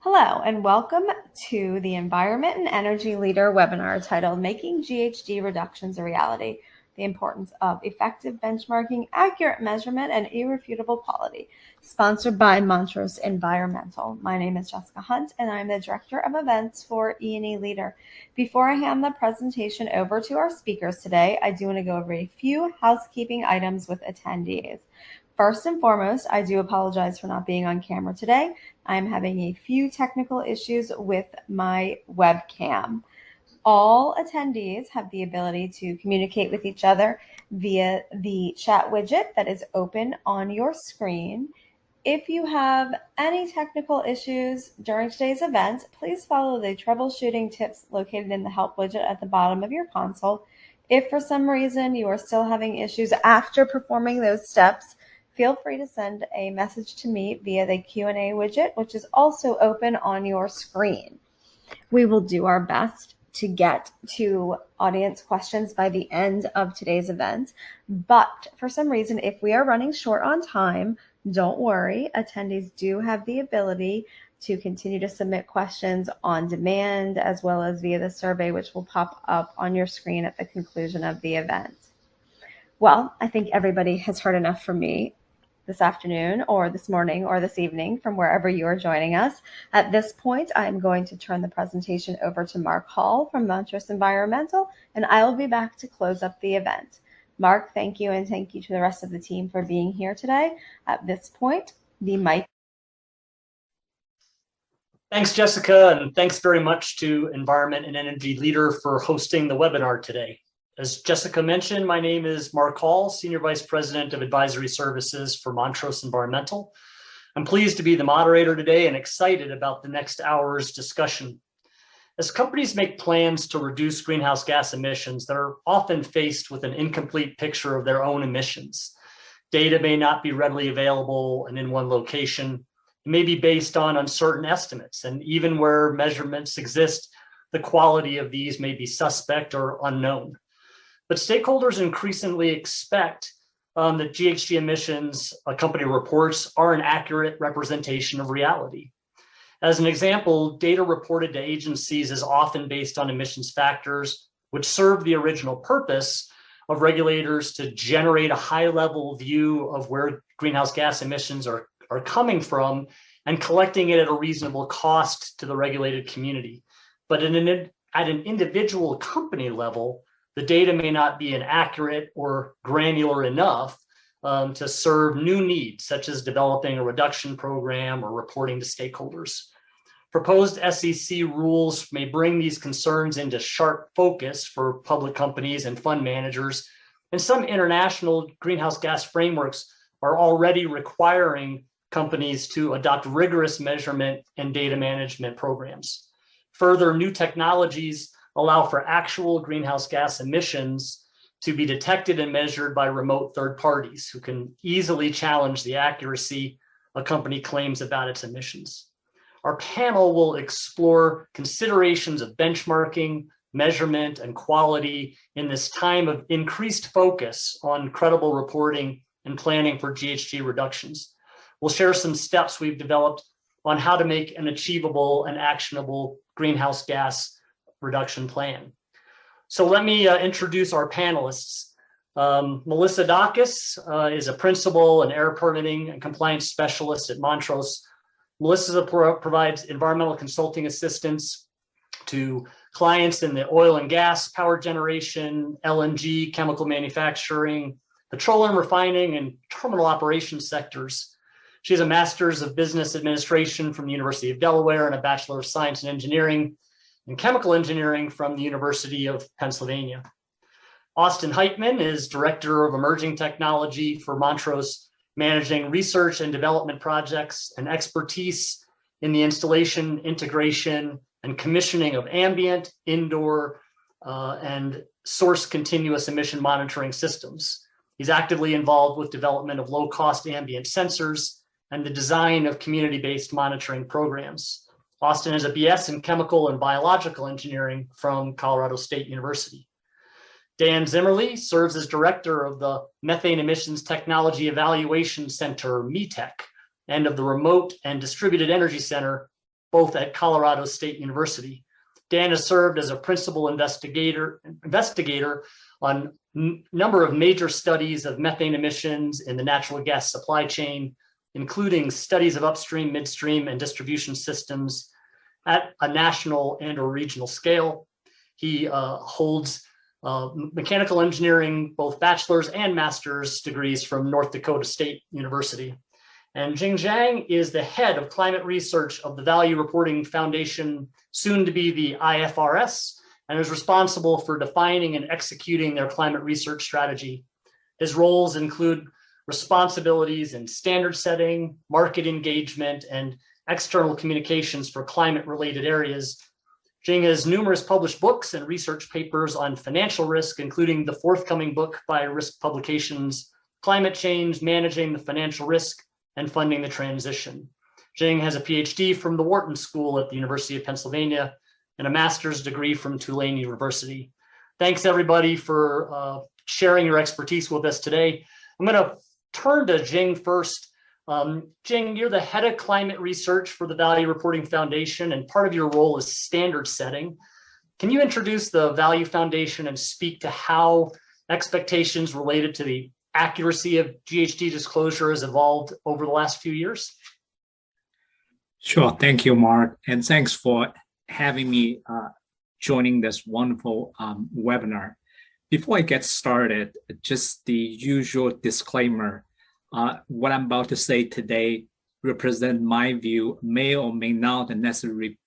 Hello, and welcome to the Environment and Energy Leader webinar titled Making GHG Reductions a Reality, the Importance of Effective Benchmarking, Accurate Measurement, and Irrefutable Quality, sponsored by Montrose Environmental. My name is Jessica Hunt, and I'm the Director of Events for E&E Leader. Before I hand the presentation over to our speakers today, I do want to go over a few housekeeping items with attendees. First and foremost, I do apologize for not being on camera today. I'm having a few technical issues with my webcam. All attendees have the ability to communicate with each other via the chat widget that is open on your screen. If you have any technical issues during today's event, please follow the troubleshooting tips located in the help widget at the bottom of your console. If for some reason you are still having issues after performing those steps, feel free to send a message to me via the Q&A widget, which is also open on your screen. We will do our best to get to audience questions by the end of today's event. But for some reason, if we are running short on time, don't worry. Attendees do have the ability to continue to submit questions on demand as well as via the survey, which will pop up on your screen at the conclusion of the event. Well, I think everybody has heard enough from me this afternoon or this morning or this evening from wherever you are joining us. At this point, I'm going to turn the presentation over to Mark Hall from Montrose Environmental, and I will be back to close up the event. Mark, thank you, and thank you to the rest of the team for being here today. At this point, the mic. Thanks, Jessica, and thanks very much to Environment and Energy Leader for hosting the webinar today. As Jessica mentioned, my name is Mark Hall, Senior Vice President of Advisory Services for Montrose Environmental. I'm pleased to be the moderator today and excited about the next hour's discussion. As companies make plans to reduce greenhouse gas emissions, they're often faced with an incomplete picture of their own emissions. Data may not be readily available and in one location. It may be based on uncertain estimates, and even where measurements exist, the quality of these may be suspect or unknown. But stakeholders increasingly expect that GHG emissions company reports are an accurate representation of reality. As an example, data reported to agencies is often based on emissions factors, which serve the original purpose of regulators to generate a high-level view of where greenhouse gas emissions are coming from and collecting it at a reasonable cost to the regulated community. But at an individual company level, the data may not be inaccurate or granular enough to serve new needs, such as developing a reduction program or reporting to stakeholders. Proposed SEC rules may bring these concerns into sharp focus for public companies and fund managers, and some international greenhouse gas frameworks are already requiring companies to adopt rigorous measurement and data management programs. Further, new technologies allow for actual greenhouse gas emissions to be detected and measured by remote third parties who can easily challenge the accuracy a company claims about its emissions. Our panel will explore considerations of benchmarking, measurement, and quality in this time of increased focus on credible reporting and planning for GHG reductions. We'll share some steps we've developed on how to make an achievable and actionable greenhouse gas reduction plan. So let me introduce our panelists. Melissa Dacus is a principal and air permitting and compliance specialist at Montrose. Melissa provides environmental consulting assistance to clients in the oil and gas, power generation, LNG, chemical manufacturing, petroleum refining, and terminal operations sectors. She has a master's of business administration from the University of Delaware and a bachelor of science and engineering and chemical engineering from the University of Pennsylvania. Austin Heitman is Director of Emerging Technology for Montrose, managing research and development projects and expertise in the installation, integration, and commissioning of ambient, indoor, and source continuous emission monitoring systems. He's actively involved with development of low-cost ambient sensors and the design of community-based monitoring programs. Austin has a BS in chemical and biological engineering from Colorado State University. Dan Zimmerly serves as director of the Methane Emissions Technology Evaluation Center, METEC, and of the Remote and Distributed Energy Center both at Colorado State University. Dan has served as a principal investigator on a number of major studies of methane emissions in the natural gas supply chain, including studies of upstream, midstream, and distribution systems at a national and or regional scale. He holds mechanical engineering, both bachelor's and master's degrees from North Dakota State University. And Jing Zhang is the head of climate research of the Value Reporting Foundation, soon to be the IFRS, and is responsible for defining and executing their climate research strategy. His roles include responsibilities in standard setting, market engagement, and external communications for climate-related areas. Jing has numerous published books and research papers on financial risk, including the forthcoming book by Risk Publications, Climate Change, Managing the Financial Risk and Funding the Transition. Jing has a PhD from the Wharton School at the University of Pennsylvania and a master's degree from Tulane University. Thanks everybody for sharing your expertise with us today. I'm going to turn to Jing first. Jing, you're the head of climate research for the Value Reporting Foundation, and part of your role is standard setting. Can you introduce the Value Foundation and speak to how expectations related to the accuracy of GHG disclosure has evolved over the last few years? Sure. Thank you, Mark. And thanks for having me joining this wonderful webinar. Before I get started, just the usual disclaimer. What I'm about to say today represent my view, may or may not necessarily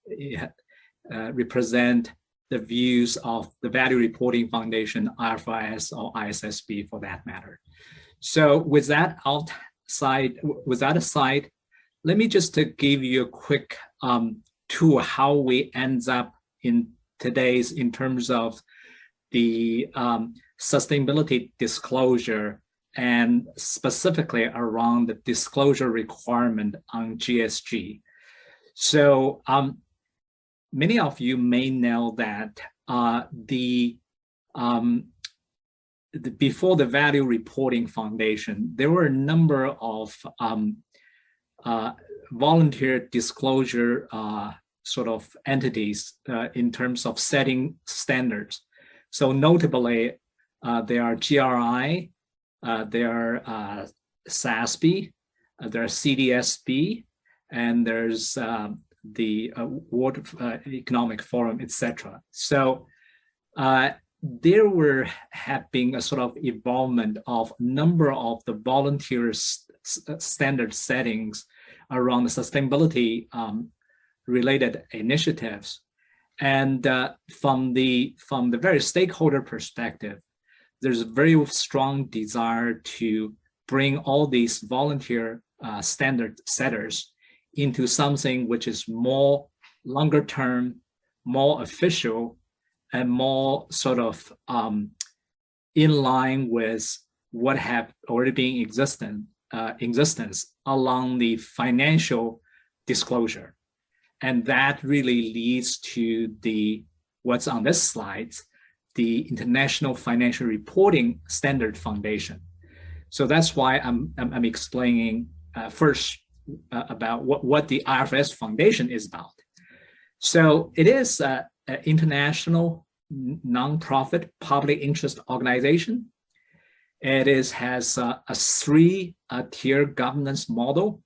represent the views of the Value Reporting Foundation, IFRS, or ISSB for that matter. So with that aside, let me just give you a quick tour how we end up in today's in terms of the sustainability disclosure, and specifically around the disclosure requirement on GHG. So many of you may know that before the Value Reporting Foundation, there were a number of volunteer disclosure sort of entities in terms of setting standards. So notably, there are GRI, there are SASB, there are CDSB, and there's the World Economic Forum, etc. So there have been a sort of involvement of a number of the volunteer standard settings around the sustainability related initiatives. And from the very stakeholder perspective, there's a very strong desire to bring all these volunteer standard setters into something which is more longer term, more official, and more sort of in line with what have already been existence along the financial disclosure. And that really leads to what's on this slide, the International Financial Reporting Standard Foundation. So that's why I'm explaining first about what the IFRS Foundation is about. So it is an international nonprofit public interest organization. It has a three-tier governance model,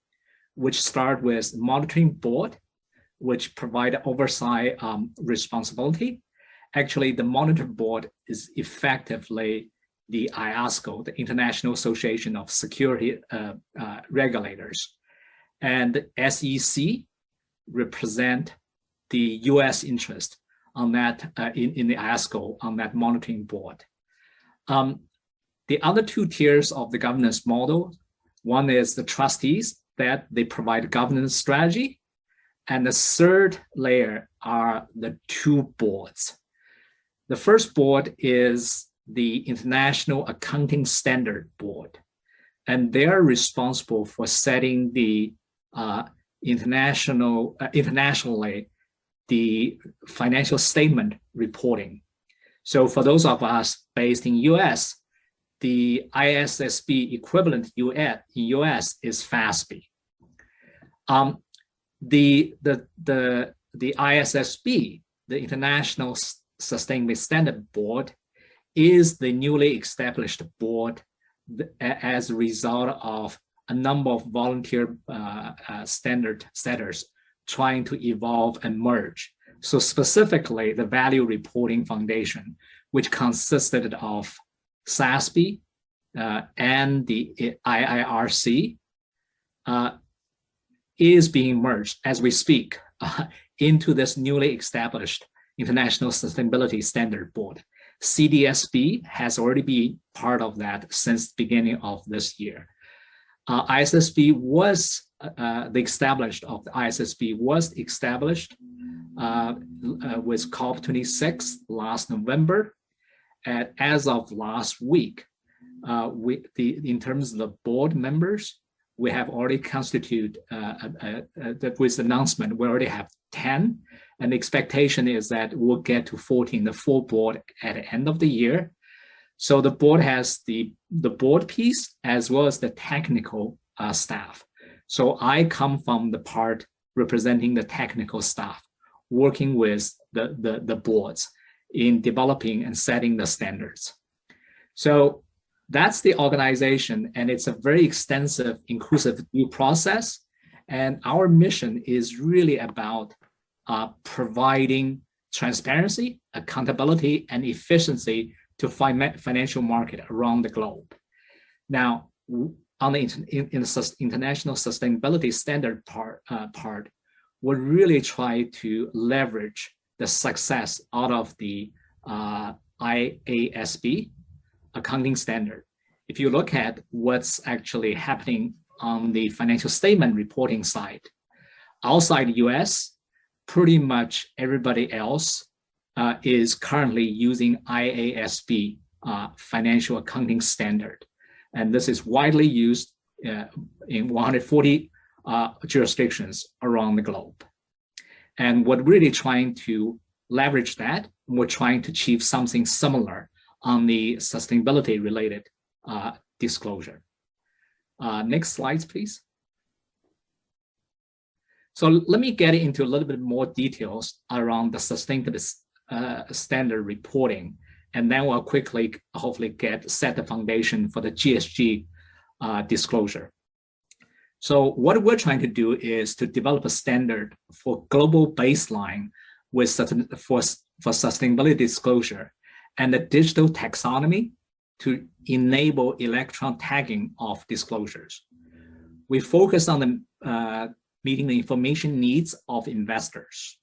which start with monitoring board, which provide oversight responsibility. Actually, the monitor board is effectively the IASCO, the International Association of Security Regulators. And SEC represent the US interest on that in the IASCO on that monitoring board. The other two tiers of the governance model, one is the trustees that they provide governance strategy. And the third layer are the two boards. The first board is the International Accounting Standard Board, and they're responsible for setting the internationally the financial statement reporting. So for those of us based in US, the ISSB equivalent in US is FASB. The ISSB, the International Sustainability Standard Board, is the newly established board as a result of a number of volunteer standard setters trying to evolve and merge. So specifically, the Value Reporting Foundation, which consisted of SASB and the IIRC, is being merged as we speak into this newly established International Sustainability Standard Board. CDSB has already been part of that since the beginning of this year. ISSB was the ISSB was established with COP26 last November, and as of last week, in terms of the board members, we have already constituted with the announcement. We already have 10, and the expectation is that we'll get to 14, the full board at the end of the year. So the board has the board piece as well as the technical staff. So I come from the part representing the technical staff, working with the boards in developing and setting the standards. So that's the organization, and it's a very extensive, inclusive new process. And our mission is really about providing transparency, accountability, and efficiency to financial market around the globe. Now, on the international sustainability standard part, we really try to leverage the success out of the IASB accounting standard. If you look at what's actually happening on the financial statement reporting side, outside the US, pretty much everybody else is currently using IASB financial accounting standard. And this is widely used in 140 jurisdictions around the globe. And we're really trying to leverage that. We're trying to achieve something similar on the sustainability related disclosure. Next slides, please. So let me get into a little bit more details around the sustainability standard reporting, and then we'll quickly, hopefully, set the foundation for the GHG disclosure. So what we're trying to do is to develop a standard for global baseline for sustainability disclosure and the digital taxonomy to enable electron tagging of disclosures. We focus on meeting the information needs of investors.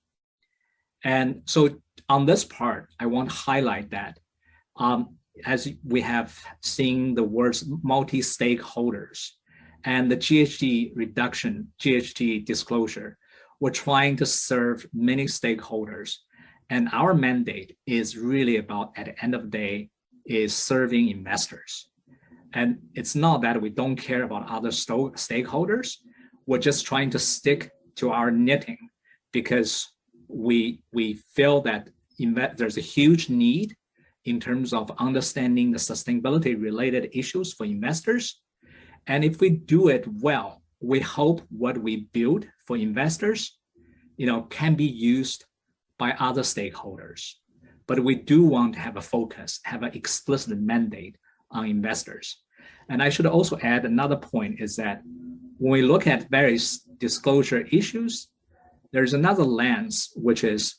And so on this part, I want to highlight that as we have seen the words multi-stakeholders and the GHG reduction, GHG disclosure, we're trying to serve many stakeholders. And our mandate is really about, at the end of the day, is serving investors. And it's not that we don't care about other stakeholders. We're just trying to stick to our knitting because we feel that there's a huge need in terms of understanding the sustainability related issues for investors. And if we do it well, we hope what we build for investors, can be used by other stakeholders. But we do want to have a focus, have an explicit mandate on investors. And I should also add another point is that when we look at various disclosure issues, there's another lens, which is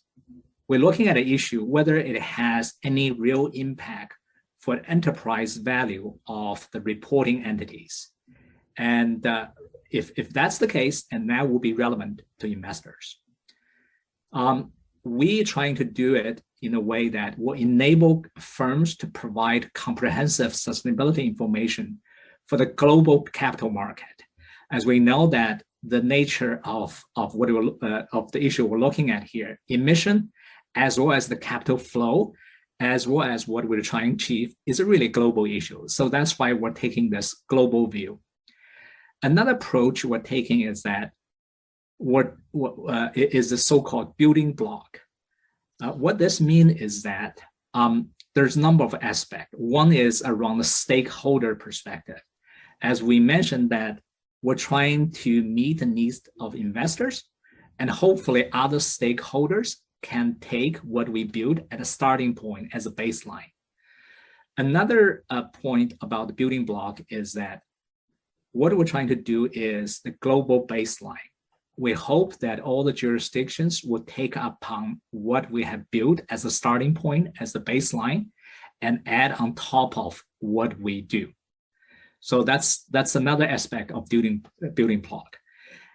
we're looking at an issue, whether it has any real impact for enterprise value of the reporting entities. And if that's the case, and that will be relevant to investors. We're trying to do it in a way that will enable firms to provide comprehensive sustainability information for the global capital market. As we know that the nature of the issue we're looking at here, emission, as well as the capital flow, as well as what we're trying to achieve, is a really global issue. So that's why we're taking this global view. Another approach we're taking is that what is the so-called building block. What this means is that there's a number of aspects. One is around the stakeholder perspective. As we mentioned that we're trying to meet the needs of investors, And hopefully other stakeholders can take what we build at a starting point as a baseline. Another point about the building block is that what we're trying to do is the global baseline. We hope that all the jurisdictions will take upon what we have built as a starting point, as the baseline, and add on top of what we do. So that's another aspect of building block.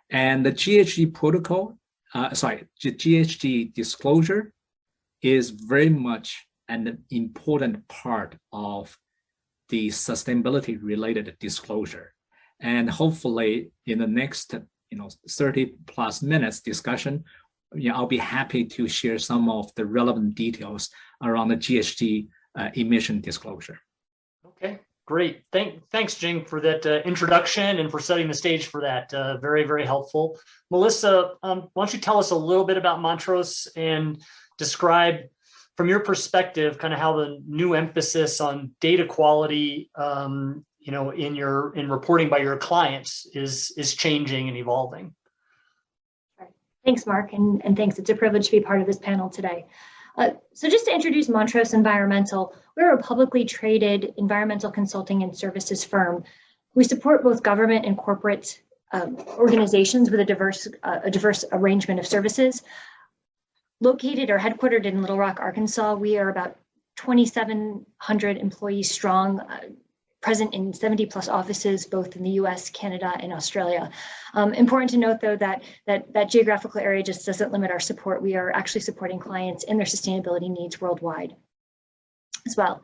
And the GHG protocol, the GHG disclosure is very much an important part of the sustainability related disclosure. And hopefully in the next 30 plus minutes discussion, I'll be happy to share some of the relevant details around the GHG emission disclosure. Okay, great. Thanks, Jing, for that introduction and for setting the stage for that. Very, very helpful. Melissa, why don't you tell us a little bit about Montrose and describe from your perspective kind of how the new emphasis on data quality in reporting by your clients is changing and evolving. Thanks, Mark, and thanks. It's a privilege to be part of this panel today. So just to introduce Montrose Environmental, we're a publicly traded environmental consulting and services firm. We support both government and corporate organizations with a diverse arrangement of services. Located or headquartered in Little Rock, Arkansas, we are about 2,700 employees strong, present in 70 plus offices, both in the US, Canada, and Australia. Important to note though that geographical area just doesn't limit our support. We are actually supporting clients in their sustainability needs worldwide as well.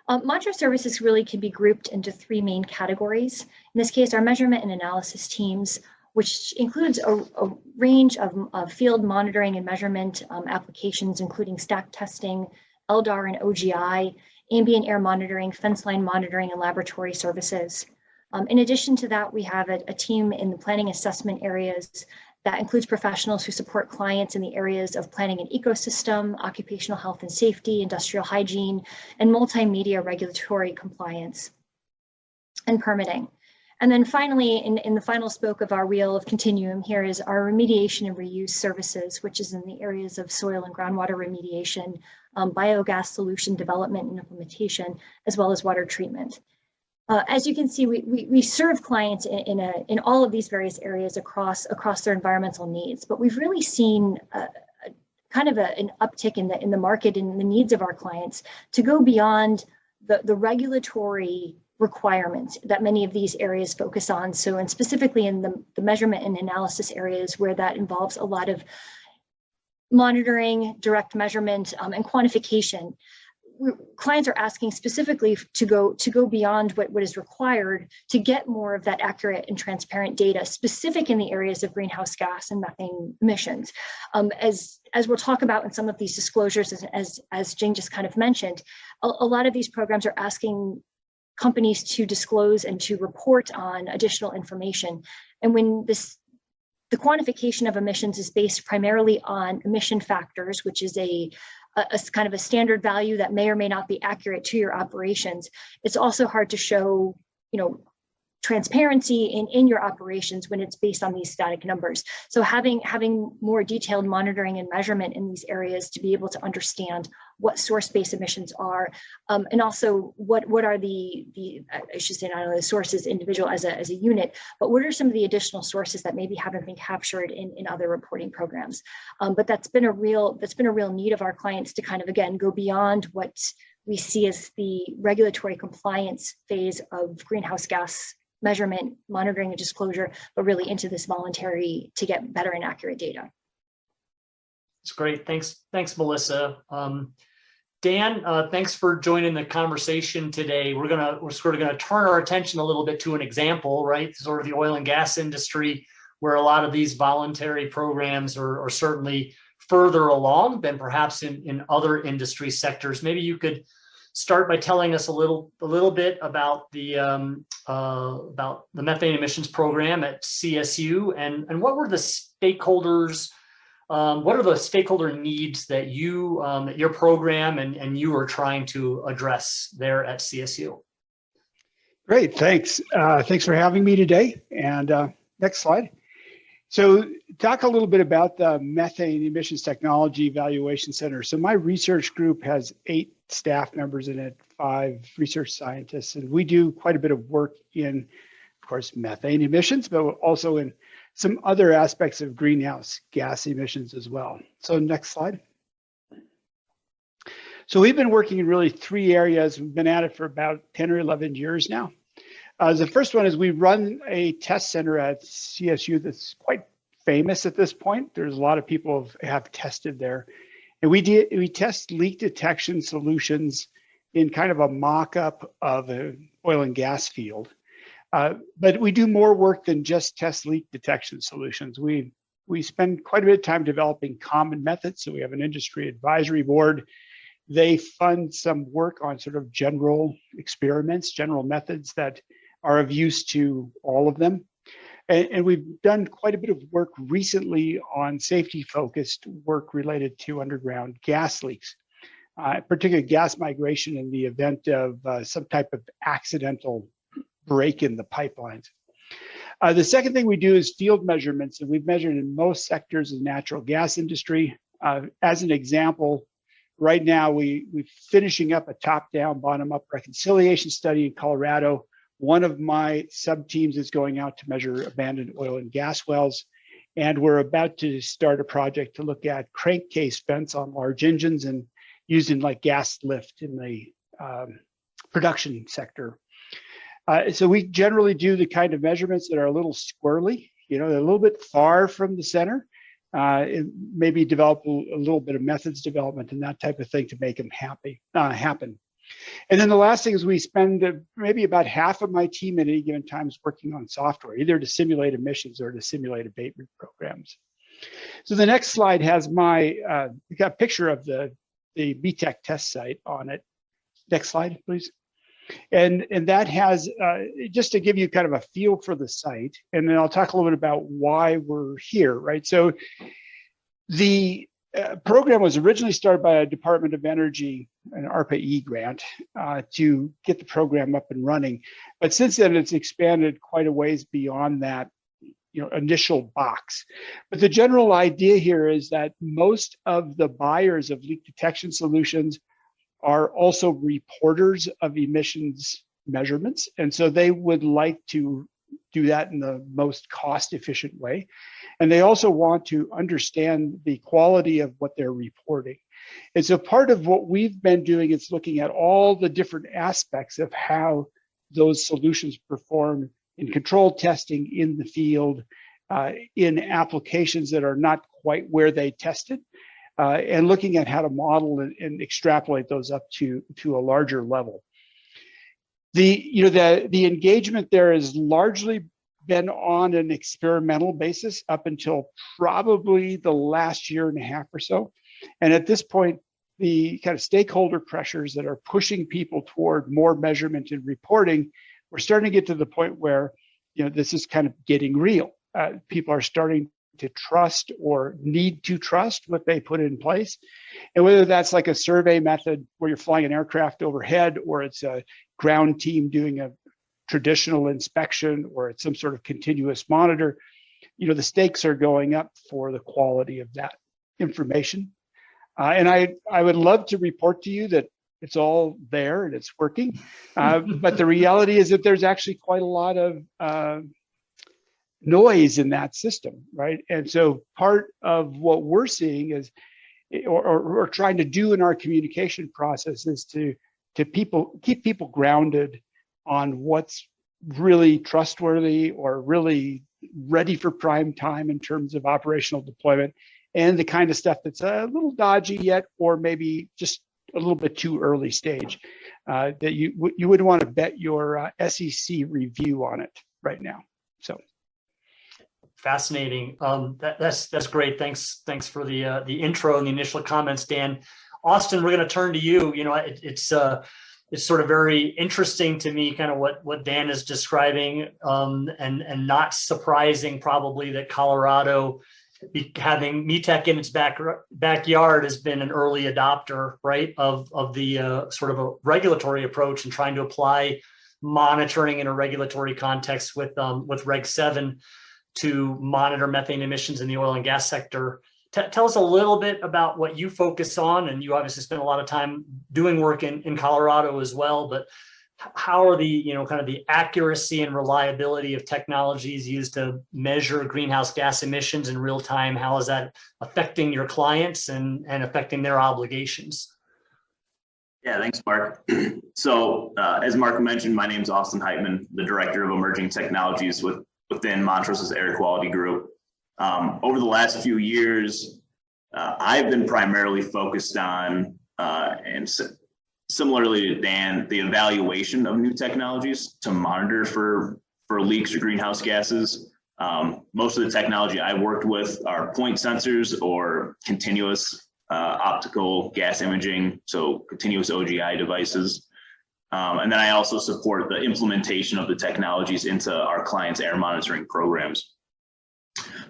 Montrose services really can be grouped into three main categories. In this case, our measurement and analysis teams, which includes a range of field monitoring and measurement applications, including stack testing, LDAR and OGI, ambient air monitoring, fence line monitoring, and laboratory services. In addition to that, we have a team in the planning assessment areas that includes professionals who support clients in the areas of planning and ecosystem, occupational health and safety, industrial hygiene, and multimedia regulatory compliance and permitting. And then finally, in the final spoke of our wheel of continuum here is our remediation and reuse services, which is in the areas of soil and groundwater remediation, biogas solution development and implementation, as well as water treatment. As you can see, we serve clients in all of these various areas across their environmental needs, but we've really seen kind of an uptick in the market and the needs of our clients to go beyond the regulatory requirements that many of these areas focus on. So, and specifically in the measurement and analysis areas where that involves a lot of monitoring, direct measurement, and quantification. Clients are asking specifically to go beyond what is required to get more of that accurate and transparent data, specific in the areas of greenhouse gas and methane emissions. As we'll talk about in some of these disclosures, as Jing just kind of mentioned, a lot of these programs are asking companies to disclose and to report on additional information. And when the quantification of emissions is based primarily on emission factors, which is a kind of a standard value that may or may not be accurate to your operations, it's also hard to show, transparency in your operations when it's based on these static numbers. So having more detailed monitoring and measurement in these areas to be able to understand what source-based emissions are, and also what are the I should say not only the sources individual as a unit, but what are some of the additional sources that maybe haven't been captured in other reporting programs. But that's been a real need of our clients to kind of again go beyond what we see as the regulatory compliance phase of greenhouse gas measurement, monitoring, and disclosure, but really into this voluntary to get better and accurate data. That's great. Thanks, Melissa. Dan, thanks for joining the conversation today. We're sort of gonna turn our attention a little bit to an example, right? Sort of the oil and gas industry, where a lot of these voluntary programs are certainly further along than perhaps in other industry sectors. Maybe you could start by telling us a little bit about the methane emissions program at CSU and what were the stakeholders, what are the stakeholder needs that your program and you are trying to address there at CSU? Great, thanks. Thanks for having me today. And next slide. So talk a little bit about the Methane Emissions Technology Evaluation Center. So my research group has 8 staff members in it, 5 research scientists, and we do quite a bit of work in, of course, methane emissions, but also in some other aspects of greenhouse gas emissions as well. So next slide. So we've been working in really 3 areas. We've been at it for about 10 or 11 years now. The first one is we run a test center at CSU that's quite famous at this point. There's a lot of people have tested there. And we test leak detection solutions in kind of a mock-up of an oil and gas field. But we do more work than just test leak detection solutions. We spend quite a bit of time developing common methods. So we have an industry advisory board. They fund some work on sort of general experiments, general methods that are of use to all of them. And we've done quite a bit of work recently on safety-focused work related to underground gas leaks, particularly gas migration in the event of some type of accidental break in the pipelines. The second thing we do is field measurements, and we've measured in most sectors of the natural gas industry. As an example, right now we're finishing up a top-down, bottom-up reconciliation study in Colorado. One of my sub-teams is going out to measure abandoned oil and gas wells, and we're about to start a project to look at crankcase vents on large engines and using like gas lift in the production sector. So we generally do the kind of measurements that are a little squirrely, they're a little bit far from the center. Maybe develop a little bit of methods development and that type of thing to make them happen. And then the last thing is we spend maybe about half of my team at any given time is working on software, either to simulate emissions or to simulate abatement programs. So the next slide has we got a picture of the BTEC test site on it. Next slide, please. And that has, just to give you kind of a feel for the site, and then I'll talk a little bit about why we're here, right? So the program was originally started by a Department of Energy, an ARPA-E grant, to get the program up and running. But since then, it's expanded quite a ways beyond that initial box. But the general idea here is that most of the buyers of leak detection solutions are also reporters of emissions measurements. And so they would like to do that in the most cost-efficient way. And they also want to understand the quality of what they're reporting. And so part of what we've been doing is looking at all the different aspects of how those solutions perform in control testing in the field, in applications that are not quite where they tested, and looking at how to model and extrapolate those up to a larger level. The engagement there has largely been on an experimental basis up until probably the last year and a half or so. And at this point, the kind of stakeholder pressures that are pushing people toward more measurement and reporting, we're starting to get to the point where this is kind of getting real. People are starting to trust or need to trust what they put in place. And whether that's like a survey method where you're flying an aircraft overhead, or it's a ground team doing a traditional inspection, or it's some sort of continuous monitor, the stakes are going up for the quality of that information. And I would love to report to you that it's all there and it's working. But the reality is that there's actually quite a lot of noise in that system, right? And so part of what we're seeing is, or trying to do in our communication process, is to keep people grounded on what's really trustworthy or really ready for prime time in terms of operational deployment, and the kind of stuff that's a little dodgy yet, or maybe just a little bit too early stage, that you wouldn't want to bet your SEC review on it right now. So. Fascinating. That's great. Thanks for the intro and the initial comments, Dan. Austin, we're going to turn to you. It's sort of very interesting to me, kind of what Dan is describing, and not surprising probably that Colorado, having METEC in its backyard, has been an early adopter, right, of the sort of a regulatory approach and trying to apply monitoring in a regulatory context with Reg 7. to monitor methane emissions in the oil and gas sector. Tell us a little bit about what you focus on, and you obviously spend a lot of time doing work in Colorado as well, but how are the, kind of the accuracy and reliability of technologies used to measure greenhouse gas emissions in real time? How is that affecting your clients and affecting their obligations? Yeah, thanks, Mark. So as Mark mentioned, my name is Austin Heitman, the Director of Emerging Technologies within Montrose's Air Quality Group. Over the last few years, I've been primarily focused on, and similarly to Dan, the evaluation of new technologies to monitor for leaks or greenhouse gases. Most of the technology I worked with are point sensors or continuous optical gas imaging, so continuous OGI devices. And then I also support the implementation of the technologies into our clients' air monitoring programs.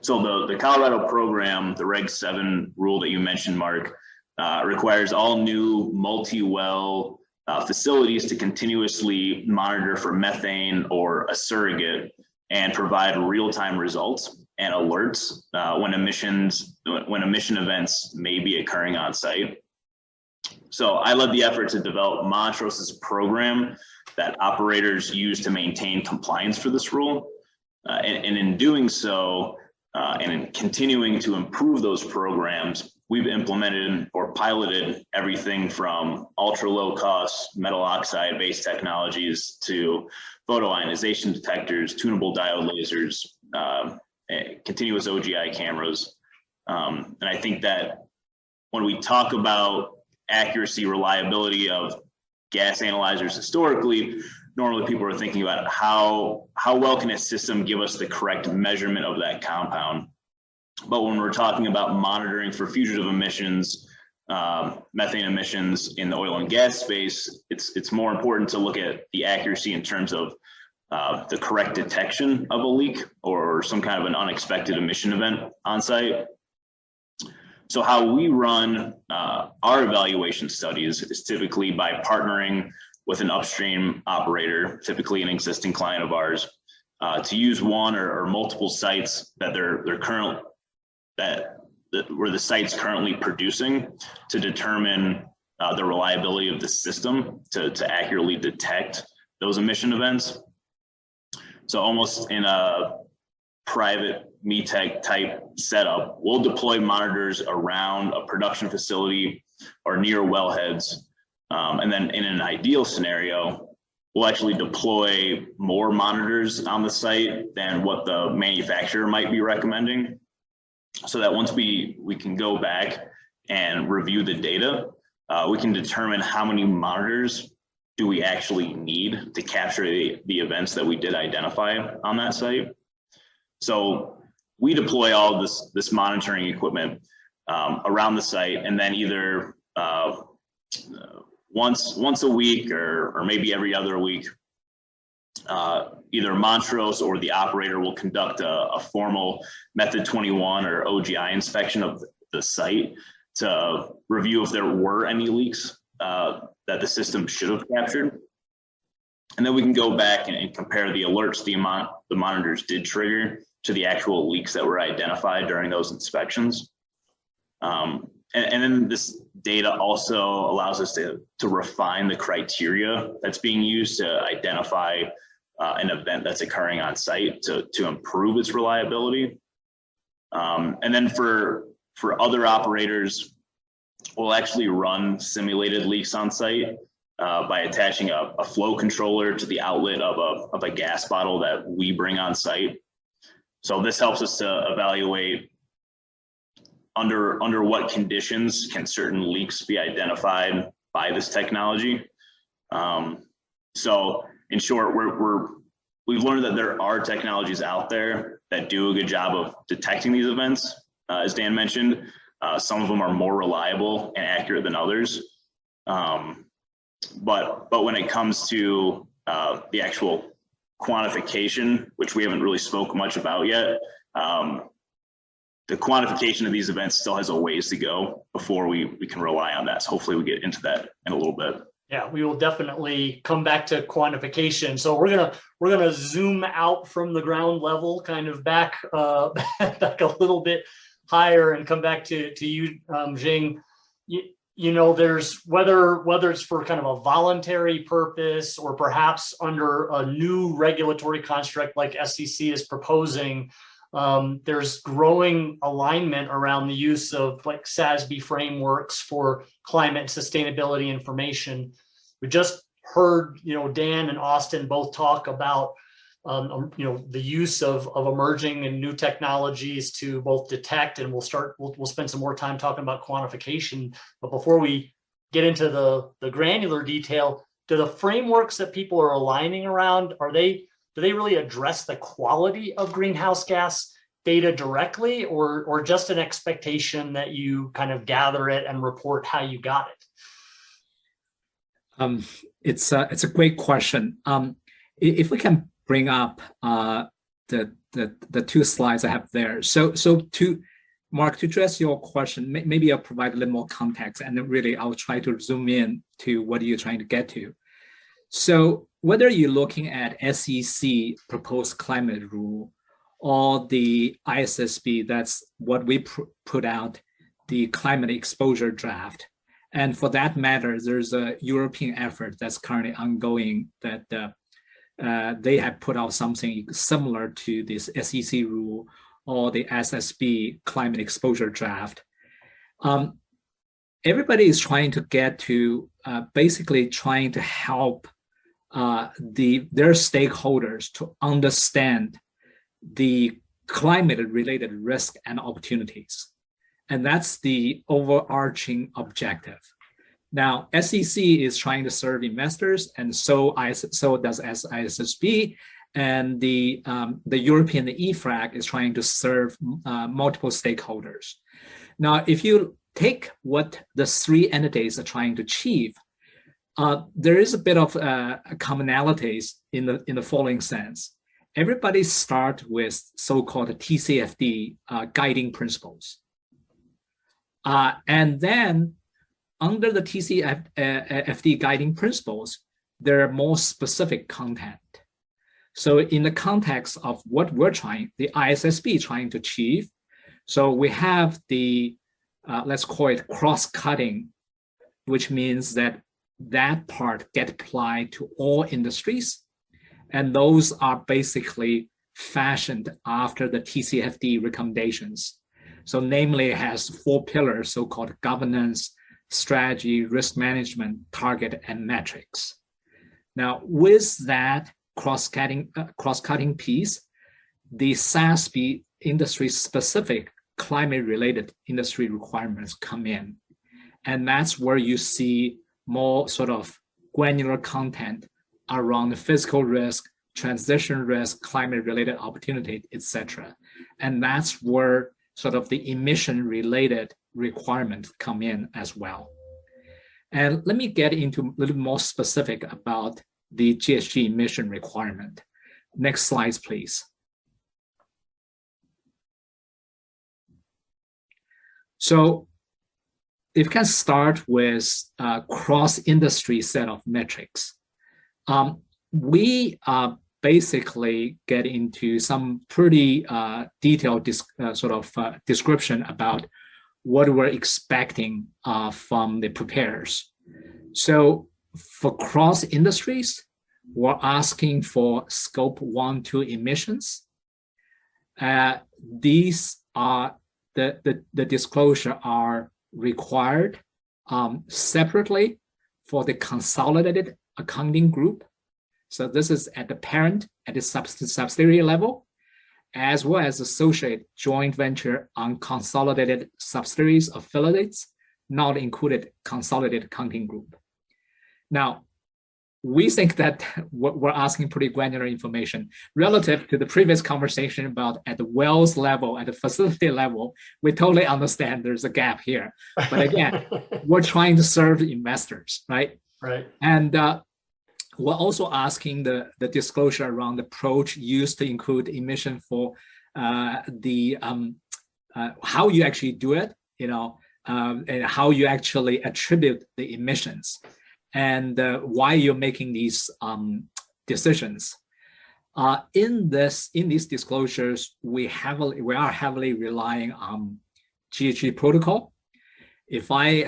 So the Colorado program, the Reg 7 rule that you mentioned, Mark, requires all new multi-well facilities to continuously monitor for methane or a surrogate and provide real-time results and alerts when emission events may be occurring on site. So I led the effort to develop Montrose's program that operators use to maintain compliance for this rule. And in doing so, and in continuing to improve those programs, we've implemented or piloted everything from ultra low cost metal oxide based technologies to photoionization detectors, tunable diode lasers, continuous OGI cameras. And I think that when we talk about accuracy, reliability of gas analyzers historically, normally people are thinking about how well can a system give us the correct measurement of that compound. But when we're talking about monitoring for fugitive emissions, methane emissions in the oil and gas space, it's more important to look at the accuracy in terms of the correct detection of a leak or some kind of an unexpected emission event on site. So how we run our evaluation studies is typically by partnering with an upstream operator, typically an existing client of ours, to use one or multiple sites that where the site's currently producing to determine the reliability of the system to accurately detect those emission events. So almost in a private METEC type setup, we'll deploy monitors around a production facility or near wellheads. And then in an ideal scenario, we'll actually deploy more monitors on the site than what the manufacturer might be recommending, so that once we can go back and review the data, we can determine how many monitors do we actually need to capture the events that we did identify on that site. So we deploy all of this monitoring equipment around the site, and then either once a week or maybe every other week, either Montrose or the operator will conduct a formal Method 21 or OGI inspection of the site to review if there were any leaks that the system should have captured. And then we can go back and compare the alerts the monitors did trigger to the actual leaks that were identified during those inspections. And then this data also allows us to refine the criteria that's being used to identify an event that's occurring on site to improve its reliability. And then for other operators, we'll actually run simulated leaks on site by attaching a flow controller to the outlet of a gas bottle that we bring on site. So this helps us to evaluate under what conditions can certain leaks be identified by this technology. So in short, we've learned that there are technologies out there that do a good job of detecting these events. As Dan mentioned, some of them are more reliable and accurate than others. But when it comes to the actual quantification, which we haven't really spoke much about yet, the quantification of these events still has a ways to go before we can rely on that. So hopefully we get into that in a little bit. Yeah, we will definitely come back to quantification. So we're gonna zoom out from the ground level, kind of back back a little bit higher, and come back to you, Jing. You know, there's whether it's for kind of a voluntary purpose or perhaps under a new regulatory construct like SEC is proposing. There's growing alignment around the use of like SASB frameworks for climate and sustainability information. We just heard, Dan and Austin both talk about, the use of emerging and new technologies to both detect, and we'll spend some more time talking about quantification. But before we get into the granular detail, do the frameworks that people are aligning around, do they really address the quality of greenhouse gas data directly, or just an expectation that you kind of gather it and report how you got it? It's a great question. If we can bring up the two slides I have there. So to Mark, to address your question, maybe I'll provide a little more context, and then really I'll try to zoom in to what you're trying to get to. So whether you're looking at SEC proposed climate rule or the ISSB, that's what we put out, the climate exposure draft. And for that matter, there's a European effort that's currently ongoing that they have put out something similar to this SEC rule or the SSB climate exposure draft. Everybody is trying to get to basically trying to help their stakeholders to understand the climate-related risk and opportunities. And that's the overarching objective. Now, SEC is trying to serve investors, and so does ISSB, and the European EFRAG is trying to serve multiple stakeholders. Now, if you take what the three entities are trying to achieve, there is a bit of commonalities in the following sense. Everybody starts with so-called TCFD guiding principles. And then under the TCFD guiding principles, there are more specific content. So in the context of what the ISSB trying to achieve, so we have the, let's call it cross-cutting, which means that part get applied to all industries. And those are basically fashioned after the TCFD recommendations. So namely, it has 4 pillars, so-called governance, strategy, risk management, target, and metrics. Now, with that cross-cutting piece, the SASB industry-specific climate-related industry requirements come in. And that's where you see more sort of granular content around the physical risk, transition risk, climate-related opportunity, etc. And that's where sort of the emission-related requirements come in as well. And let me get into a little more specific about the GHG emission requirement. Next slide, please. So if you can start with a cross-industry set of metrics, we basically get into some pretty detailed description about what we're expecting from the preparers. So for cross industries, we're asking for scope 1, 2 emissions. These are the disclosure are required separately for the consolidated accounting group. So this is at the parent, at the subsidiary level, as well as associate joint venture on consolidated subsidiaries, affiliates, not included consolidated accounting group. Now, we think that we're asking pretty granular information relative to the previous conversation about at the wells level, at the facility level. We totally understand there's a gap here. But again, we're trying to serve investors, right? Right. And we're also asking the disclosure around the approach used to include emission for how you actually do it, and how you actually attribute the emissions. and why you're making these decisions. In these disclosures, we are heavily relying on GHG protocol. If I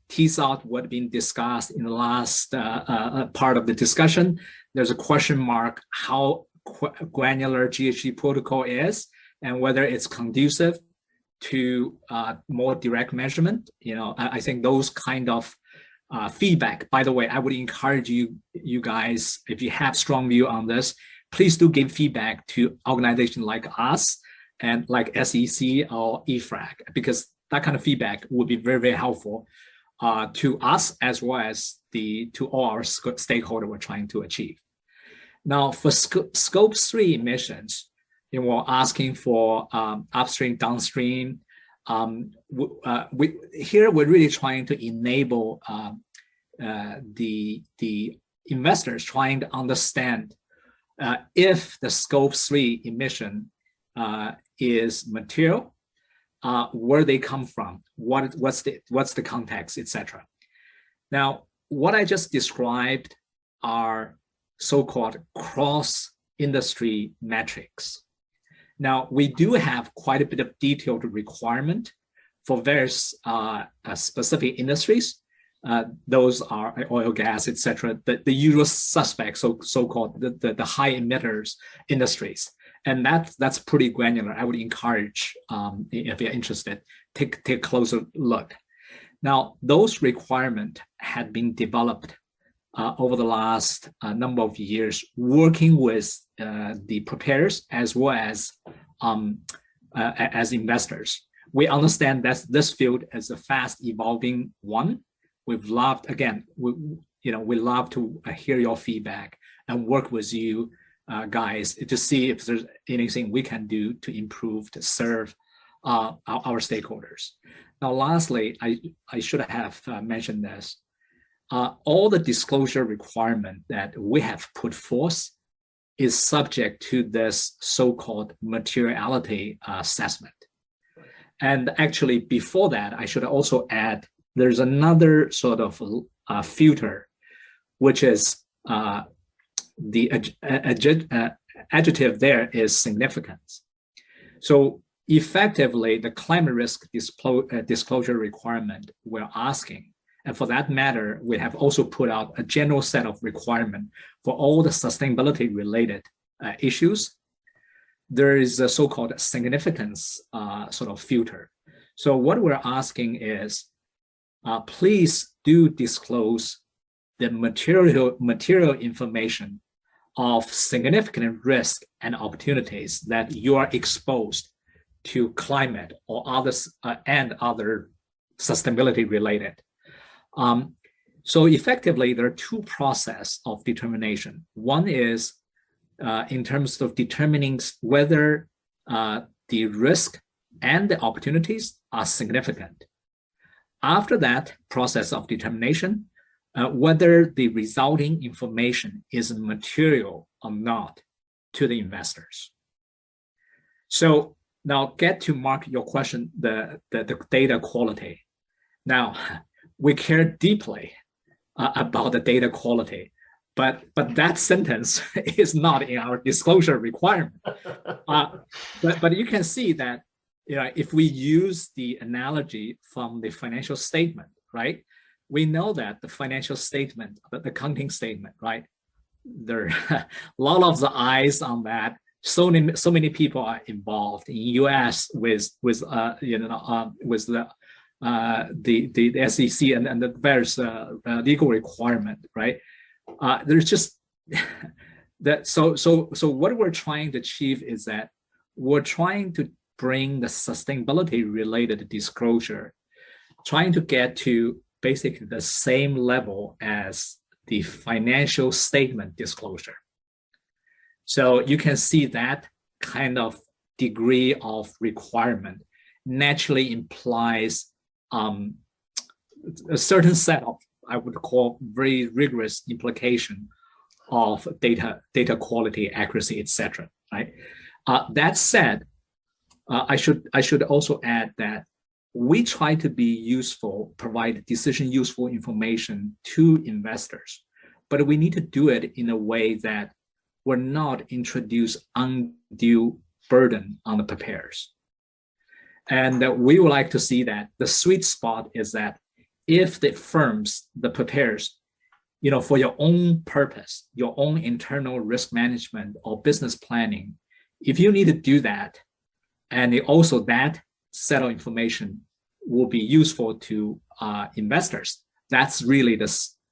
tease out what's been discussed in the last part of the discussion, there's a question mark how granular GHG protocol is and whether it's conducive to more direct measurement. I think those kind of feedback. By the way, I would encourage you guys, if you have strong view on this, please do give feedback to organizations like us and like SEC or EFRAG, because that kind of feedback would be very, very helpful to us as well as to all our stakeholders we're trying to achieve. Now, for scope 3 emissions, we're asking for upstream, downstream. We're really trying to enable the investors trying to understand if the scope 3 emission is material, where they come from, what's the context, etc. Now, what I just described are so-called cross-industry metrics. Now, we do have quite a bit of detailed requirement for various specific industries. Those are oil, gas, etc. The usual suspects, so-called the high emitters industries, and that's pretty granular. I would encourage, if you're interested, take a closer look. Now, those requirements had been developed over the last number of years, working with the preparers as well as investors. We understand that this field is a fast evolving one. We've loved, again, we love to hear your feedback and work with you guys to see if there's anything we can do to improve, to serve our stakeholders. Now, lastly, I should have mentioned this. All the disclosure requirement that we have put forth is subject to this so-called materiality assessment. And actually, before that, I should also add, there's another sort of filter, which is the adjective there is significance. So effectively, the climate risk disclosure requirement we're asking, and for that matter, we have also put out a general set of requirements for all the sustainability related issues. There is a so-called significance sort of filter. So what we're asking is, please do disclose the material information of significant risk and opportunities that you are exposed to climate or others and other sustainability related. So effectively, there are two processes of determination. One is in terms of determining whether the risk and the opportunities are significant. After that process of determination, whether the resulting information is material or not to the investors. So now get to Mark, your question, the data quality. Now, we care deeply about the data quality, but that sentence is not in our disclosure requirement. But you can see that if we use the analogy from the financial statement, right? We know that the financial statement, the accounting statement, right? There are a lot of the eyes on that. So many people are involved in U.S. with the SEC and the various legal requirement, right? There's just that. So what we're trying to achieve is that we're trying to bring the sustainability related disclosure, trying to get to basically the same level as the financial statement disclosure. So you can see that kind of degree of requirement naturally implies a certain set of, I would call, very rigorous implication of data quality, accuracy, etc. Right? That said, I should also add that we try to be useful, provide decision useful information to investors, but we need to do it in a way that we're not introduce undue burden on the preparers. And we would like to see that the sweet spot is that if the firms, the preparers, for your own purpose, your own internal risk management or business planning, if you need to do that, and also that set of information will be useful to investors, that's really the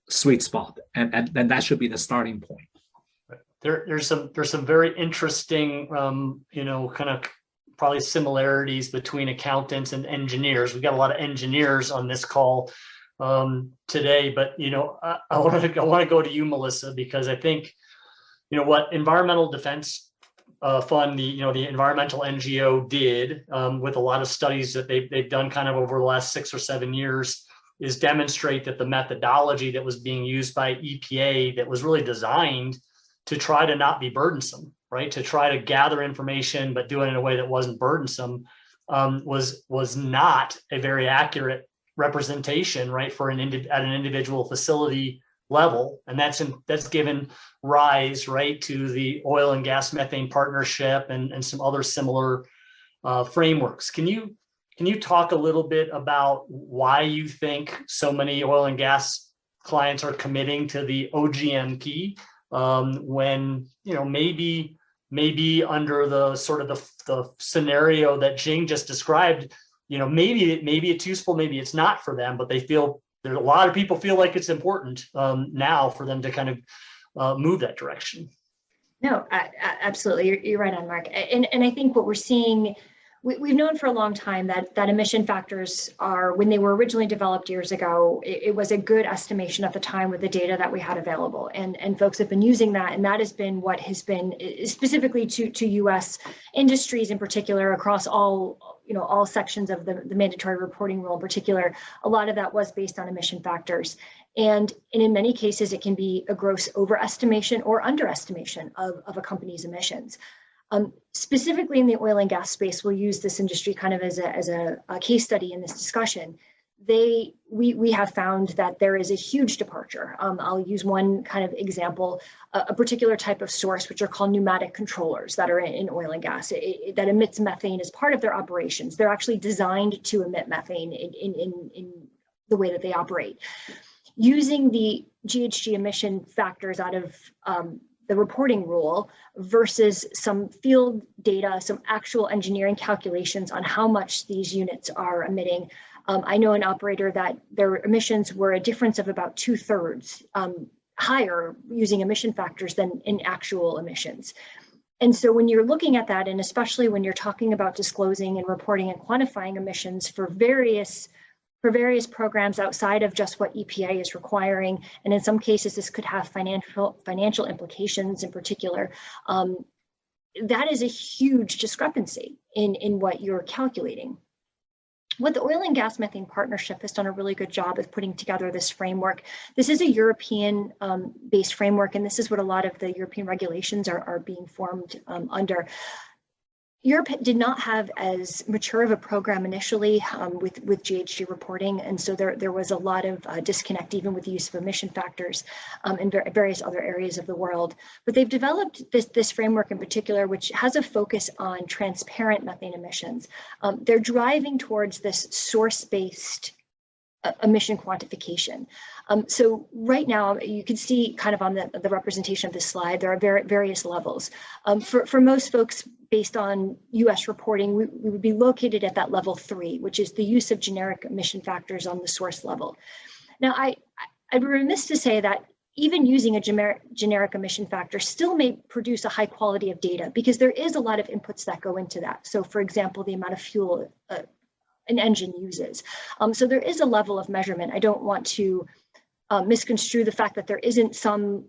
sweet spot, and that should be the starting point. There's some very interesting, kind of probably similarities between accountants and engineers. We've got a lot of engineers on this call today, but I want to go to you, Melissa, because I think what Environmental Defense Fund, the environmental NGO did with a lot of studies that they've done kind of over the last 6 or 7 years is demonstrate that the methodology that was being used by EPA that was really designed to try to not be burdensome, right? To try to gather information, but do it in a way that wasn't burdensome, was not a very accurate representation, right, for at an individual facility level. And that's given rise, right, to the oil and gas methane partnership and some other similar frameworks. Can you talk a little bit about why you think so many oil and gas clients are committing to the OGMP when maybe under the sort of the scenario that Jing just described, maybe it's useful, maybe it's not for them, but there's a lot of people feel like it's important now for them to kind of move that direction. No, absolutely. You're right on, Mark. And I think what we're seeing, we've known for a long time that emission factors are, when they were originally developed years ago, it was a good estimation at the time with the data that we had available. And folks have been using that. And that has been what has been specifically to US industries in particular, across all sections of the mandatory reporting rule in particular. A lot of that was based on emission factors. And in many cases, it can be a gross overestimation or underestimation of a company's emissions. Specifically in the oil and gas space, we'll use this industry kind of as a case study in this discussion. We have found that there is a huge departure. I'll use one kind of example, a particular type of source, which are called pneumatic controllers that are in oil and gas, that emits methane as part of their operations. They're actually designed to emit methane in the way that they operate. Using the GHG emission factors out of the reporting rule versus some field data, some actual engineering calculations on how much these units are emitting. I know an operator that their emissions were a difference of about 2/3 higher using emission factors than in actual emissions. And so when you're looking at that, and especially when you're talking about disclosing and reporting and quantifying emissions for various programs outside of just what EPA is requiring, and in some cases this could have financial implications in particular, that is a huge discrepancy in what you're calculating. What the Oil and Gas Methane Partnership has done a really good job of putting together this framework. This is a European based framework, and this is what a lot of the European regulations are being formed under. Europe did not have as mature of a program initially with GHG reporting, and so there was a lot of disconnect even with the use of emission factors in various other areas of the world. But they've developed this framework in particular, which has a focus on transparent methane emissions. They're driving towards this source-based emission quantification. So right now, you can see kind of on the representation of this slide, there are various levels. For most folks, based on US reporting, we would be located at that level 3, which is the use of generic emission factors on the source level. Now, I'd be remiss to say that even using a generic emission factor still may produce a high quality of data, because there is a lot of inputs that go into that. So for example, the amount of fuel an engine uses. So there is a level of measurement. I don't want to misconstrue the fact that there isn't some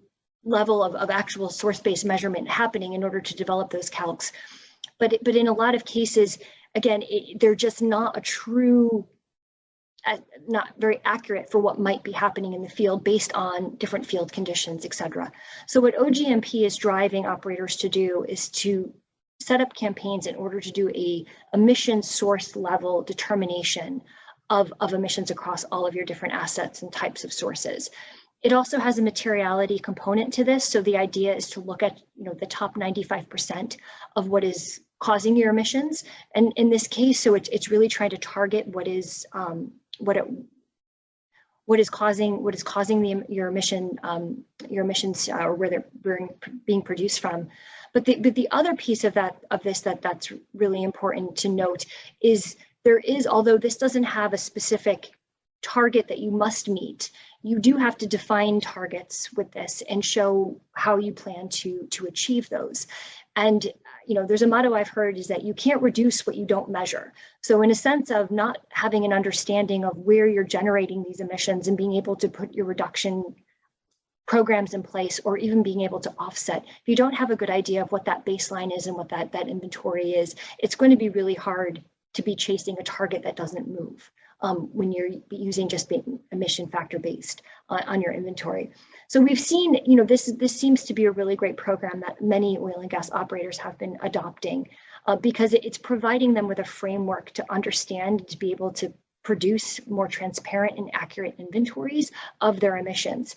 level of actual source-based measurement happening in order to develop those calcs. But in a lot of cases, again, they're just not a true, not very accurate for what might be happening in the field based on different field conditions, et cetera. So what OGMP is driving operators to do is to set up campaigns in order to do a emission source level determination of emissions across all of your different assets and types of sources. It also has a materiality component to this. So the idea is to look at, the top 95% of what is causing your emissions. And in this case, so it's really trying to target what is causing your emissions or where they're being produced from. But the other piece of that's really important to note is although this doesn't have a specific target that you must meet, you do have to define targets with this and show how you plan to achieve those. And there's a motto I've heard is that you can't reduce what you don't measure. So in a sense of not having an understanding of where you're generating these emissions and being able to put your reduction programs in place, or even being able to offset, if you don't have a good idea of what that baseline is and what that inventory is, it's going to be really hard to be chasing a target that doesn't move when you're using just being emission factor based on your inventory. So we've seen, this seems to be a really great program that many oil and gas operators have been adopting because it's providing them with a framework to understand, to be able to produce more transparent and accurate inventories of their emissions.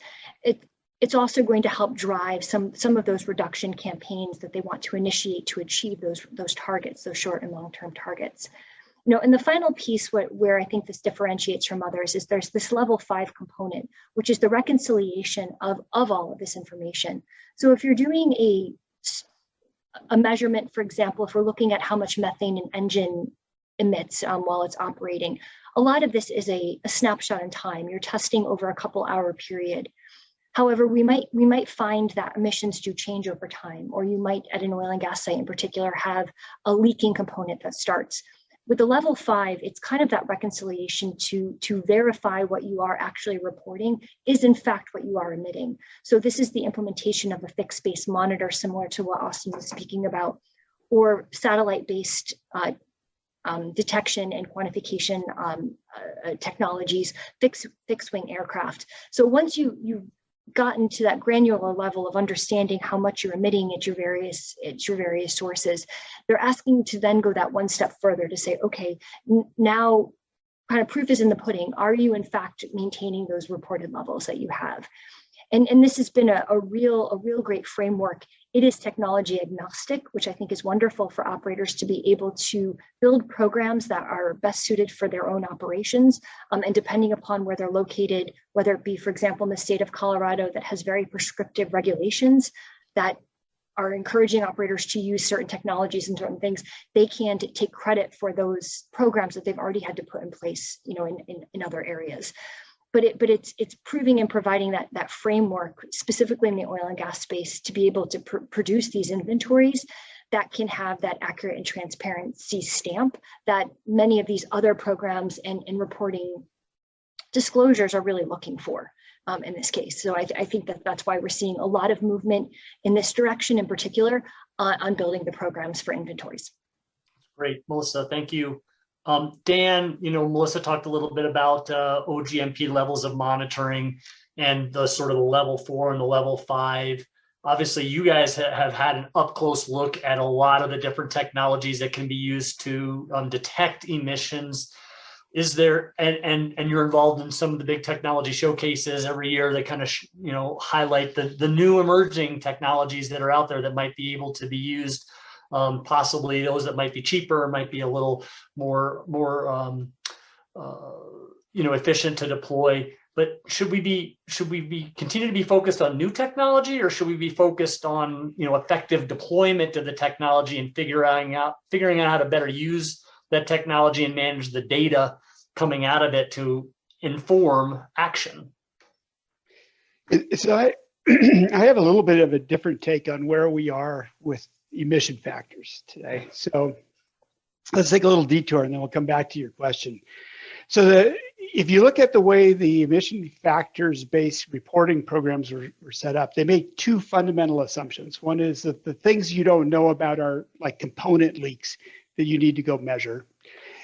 It's also going to help drive some of those reduction campaigns that they want to initiate to achieve those targets, those short and long-term targets. And the final piece where I think this differentiates from others is there's this level 5 component, which is the reconciliation of all of this information. So if you're doing a measurement, for example, if we're looking at how much methane an engine emits while it's operating, a lot of this is a snapshot in time. You're testing over a couple hour period. However, we might find that emissions do change over time, or you might, at an oil and gas site in particular, have a leaking component that starts. With the level 5, it's kind of that reconciliation to verify what you are actually reporting is in fact what you are emitting. So this is the implementation of a fixed base monitor, similar to what Austin was speaking about, or satellite-based detection and quantification technologies, fixed wing aircraft. So once you've gotten to that granular level of understanding how much you're emitting at your various sources, they're asking to then go that one step further to say, okay, now kind of proof is in the pudding. Are you in fact maintaining those reported levels that you have? And this has been a real great framework. It is technology agnostic, which I think is wonderful for operators to be able to build programs that are best suited for their own operations. And depending upon where they're located, whether it be, for example, in the state of Colorado that has very prescriptive regulations that are encouraging operators to use certain technologies and certain things, they can take credit for those programs that they've already had to put in place, in other areas. But it's proving and providing that framework, specifically in the oil and gas space, to be able to produce these inventories that can have that accurate and transparency stamp that many of these other programs and reporting disclosures are really looking for in this case. So I think that's why we're seeing a lot of movement in this direction, in particular, on building the programs for inventories. Great, Melissa, thank you. Dan, Melissa talked a little bit about OGMP levels of monitoring and the sort of the level 4 and the level 5. Obviously, you guys have had an up close look at a lot of the different technologies that can be used to detect emissions. Is there, and you're involved in some of the big technology showcases every year that kind of, highlight the new emerging technologies that are out there that might be able to be used. Possibly those that might be cheaper, might be a little more efficient to deploy. But should we continue to be focused on new technology, or should we be focused on effective deployment of the technology and figuring out how to better use that technology and manage the data coming out of it to inform action? So I have a little bit of a different take on where we are with emission factors today. So let's take a little detour and then we'll come back to your question. So if you look at the way the emission factors based reporting programs were set up, they make two fundamental assumptions. One is that the things you don't know about are like component leaks that you need to go measure.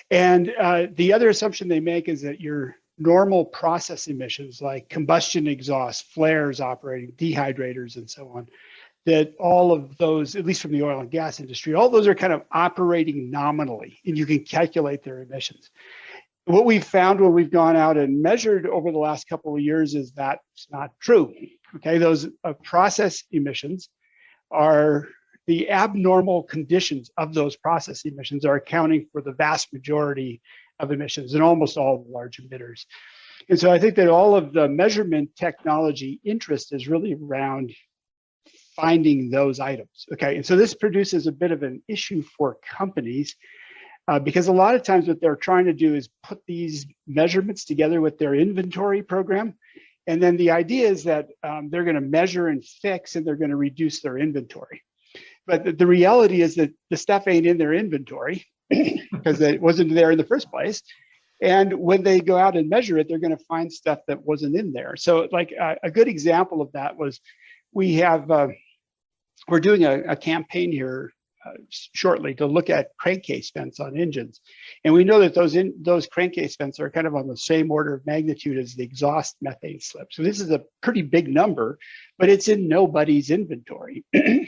And the other assumption they make is that your normal process emissions like combustion exhaust, flares operating, dehydrators, and so on, that all of those, at least from the oil and gas industry, all those are kind of operating nominally, and you can calculate their emissions. What we've found when we've gone out and measured over the last couple of years is that's not true. Okay, those process emissions are the abnormal conditions of those process emissions are accounting for the vast majority of emissions and almost all the large emitters. And so I think that all of the measurement technology interest is really around finding those items. Okay, and so this produces a bit of an issue for companies because a lot of times what they're trying to do is put these measurements together with their inventory program. And then the idea is that they're going to measure and fix and they're going to reduce their inventory. But the reality is that the stuff ain't in their inventory because it wasn't there in the first place. And when they go out and measure it, they're going to find stuff that wasn't in there. So like a good example of that was we have, we're doing a campaign here shortly to look at crankcase vents on engines. And we know that those crankcase vents are kind of on the same order of magnitude as the exhaust methane slip. So this is a pretty big number, but it's in nobody's inventory.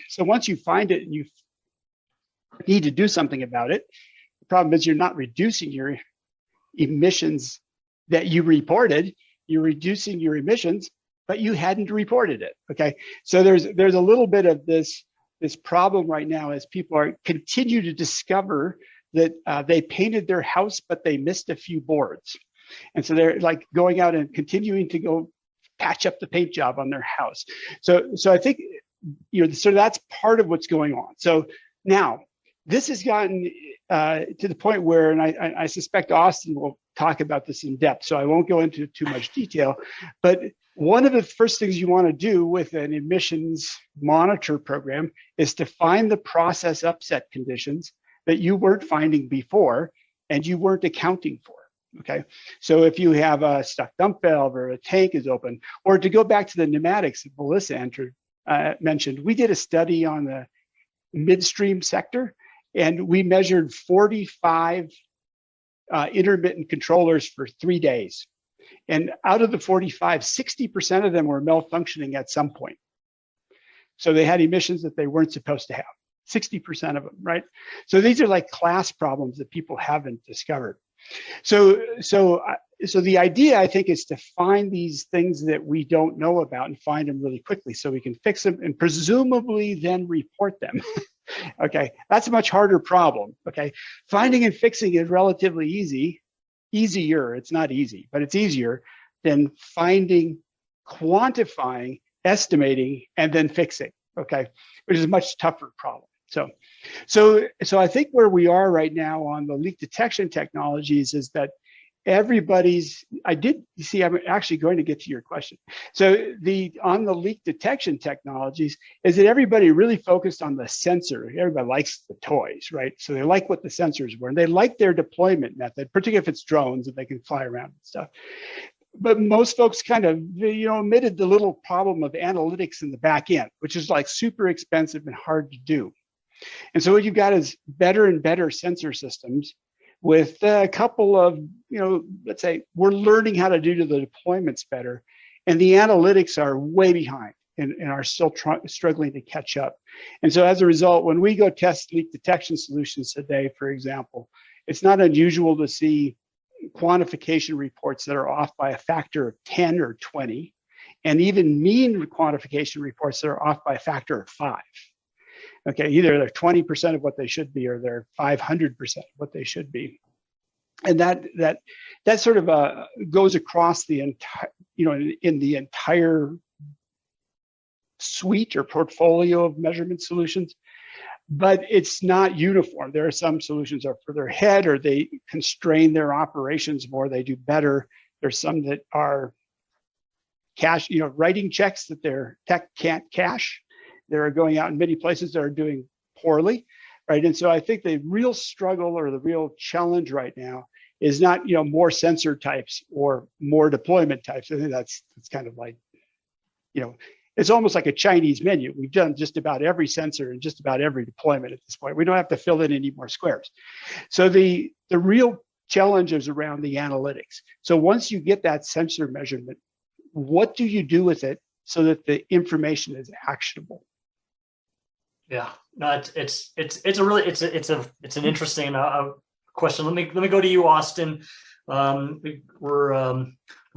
So once you find it and you need to do something about it, the problem is you're not reducing your emissions that you reported, you're reducing your emissions, but you hadn't reported it, okay? So there's a little bit of this problem right now as people continue to discover that they painted their house, but they missed a few boards. And so they're like going out and continuing to go patch up the paint job on their house. So I think, so that's part of what's going on. So now this has gotten to the point where, and I suspect Austin will talk about this in depth, so I won't go into too much detail, but one of the first things you want to do with an emissions monitor program is to find the process upset conditions that you weren't finding before and you weren't accounting for. Okay, so if you have a stuck dump valve or a tank is open, or to go back to the pneumatics that Melissa mentioned, we did a study on the midstream sector and we measured 45 intermittent controllers for 3 days. And out of the 45, 60% of them were malfunctioning at some point. So they had emissions that they weren't supposed to have, 60% of them, right? So these are like class problems that people haven't discovered. So the idea, I think, is to find these things that we don't know about and find them really quickly so we can fix them and presumably then report them. Okay, that's a much harder problem, okay? Finding and fixing is relatively easier, it's not easy, but it's easier than finding, quantifying, estimating, and then fixing, okay? Which is a much tougher problem. So I think where we are right now on the leak detection technologies is that I'm actually going to get to your question. So on the leak detection technologies is that everybody really focused on the sensor. Everybody likes the toys, right? So they like what the sensors were and they like their deployment method, particularly if it's drones and they can fly around and stuff. But most folks kind of, omitted the little problem of analytics in the back end, which is like super expensive and hard to do. And so what you've got is better and better sensor systems with a couple of, let's say we're learning how to do the deployments better, and the analytics are way behind and are still struggling to catch up. And so as a result, when we go test leak detection solutions today, for example, it's not unusual to see quantification reports that are off by a factor of 10 or 20, and even mean quantification reports that are off by a factor of 5. Okay, either they're 20% of what they should be or they're 500% of what they should be. And that sort of goes across the entire, in the entire suite or portfolio of measurement solutions, but it's not uniform. There are some solutions that are further ahead or they constrain their operations more, they do better. There's some that are writing checks that their tech can't cache. They're going out in many places that are doing poorly, right? And so I think the real struggle or the real challenge right now is not, more sensor types or more deployment types. I think that's kind of like, it's almost like a Chinese menu. We've done just about every sensor and just about every deployment at this point. We don't have to fill in any more squares. So the real challenge is around the analytics. So once you get that sensor measurement, what do you do with it so that the information is actionable? Yeah, no, it's an interesting question. Let me go to you, Austin. We're